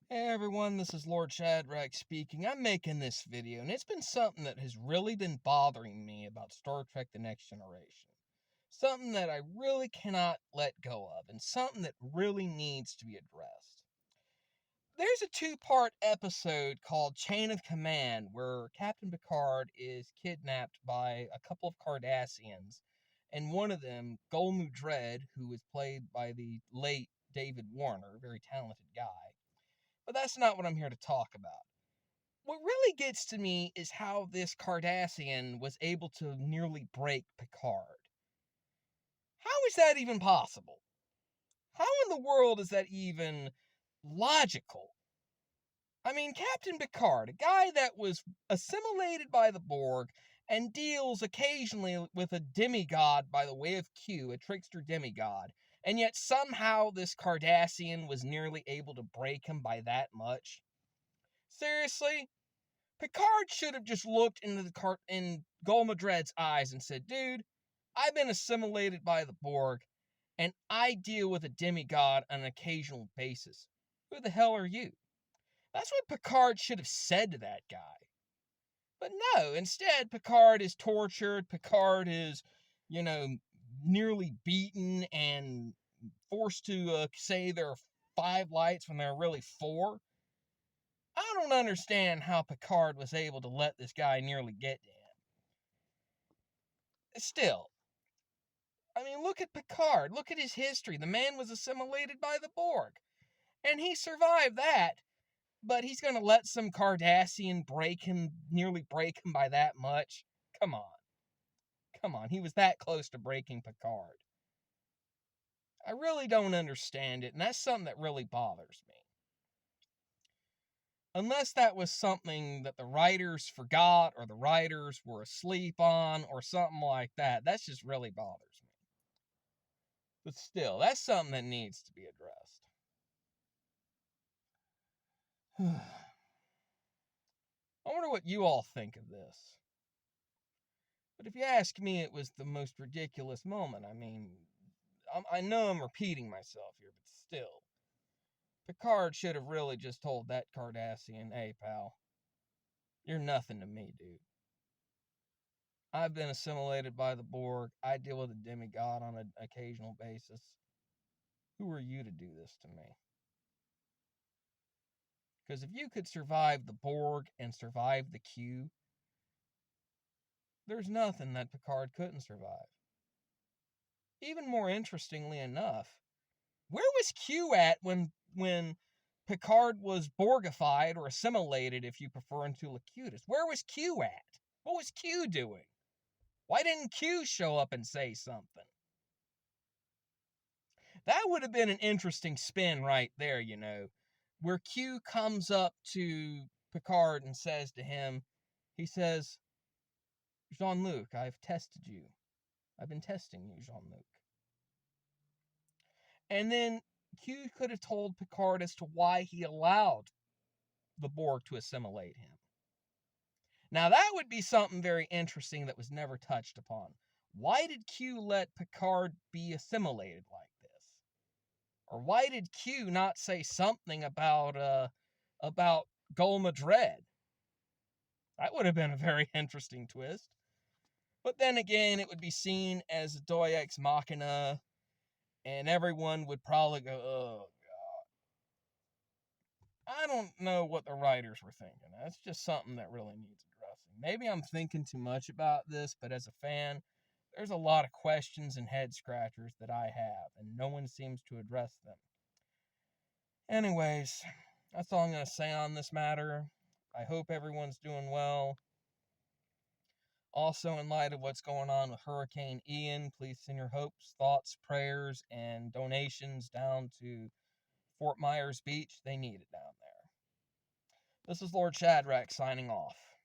Hey everyone, this is Lord Shadrach speaking. I'm making this video, and it's been something that has really been bothering me about Star Trek The Next Generation. Something that I really cannot let go of, and something that really needs to be addressed. There's a two-part episode called Chain of Command where Captain Picard is kidnapped by a couple of Cardassians, and one of them, Gul Madred, who was played by the late David Warner, a very talented guy. But that's not what I'm here to talk about. What really gets to me is how this Cardassian was able to nearly break Picard. How is that even possible? How in the world is that even logical? I mean, Captain Picard, a guy that was assimilated by the Borg and deals occasionally with a demigod by the way of Q, a trickster demigod, and yet somehow this Cardassian was nearly able to break him by that much. Seriously? Picard should have just looked into in Gul Madred's eyes and said, "Dude, I've been assimilated by the Borg, and I deal with a demigod on an occasional basis. Who the hell are you?" That's what Picard should have said to that guy. But no, instead, Picard is tortured. Picard is, nearly beaten and forced to say there are 5 lights when there are really 4. I don't understand how Picard was able to let this guy nearly get to him. Still, I mean, look at Picard. Look at his history. The man was assimilated by the Borg, and he survived that. But he's going to let some Cardassian nearly break him by that much? Come on. Come on. He was that close to breaking Picard. I really don't understand it, and that's something that really bothers me. Unless that was something that the writers forgot or the writers were asleep on or something like that. That just really bothers me. But still, that's something that needs to be addressed. I wonder what you all think of this. But if you ask me, it was the most ridiculous moment. I mean, I know I'm repeating myself here, but still. Picard should have really just told that Cardassian, "Hey, pal, you're nothing to me, dude. I've been assimilated by the Borg. I deal with a demigod on an occasional basis. Who are you to do this to me?" Because if you could survive the Borg and survive the Q, there's nothing that Picard couldn't survive. Even more interestingly enough, where was Q at when Picard was Borgified or assimilated, if you prefer, into Locutus? Where was Q at? What was Q doing? Why didn't Q show up and say something? That would have been an interesting spin right there, where Q comes up to Picard and says to him, he says, "Jean-Luc, I've tested you. I've been testing you, Jean-Luc." And then Q could have told Picard as to why he allowed the Borg to assimilate him. Now, that would be something very interesting that was never touched upon. Why did Q let Picard be assimilated like this? Or why did Q not say something about Gul Madred? That would have been a very interesting twist. But then again, it would be seen as a Deus Ex Machina, and everyone would probably go, "Oh, I don't know what the writers were thinking." That's just something that really needs addressing. Maybe I'm thinking too much about this, but as a fan, there's a lot of questions and head scratchers that I have, and no one seems to address them. Anyways, that's all I'm going to say on this matter. I hope everyone's doing well. Also, in light of what's going on with Hurricane Ian, please send your hopes, thoughts, prayers, and donations down to Fort Myers Beach. They need it down there. This is Lord Shadrach signing off.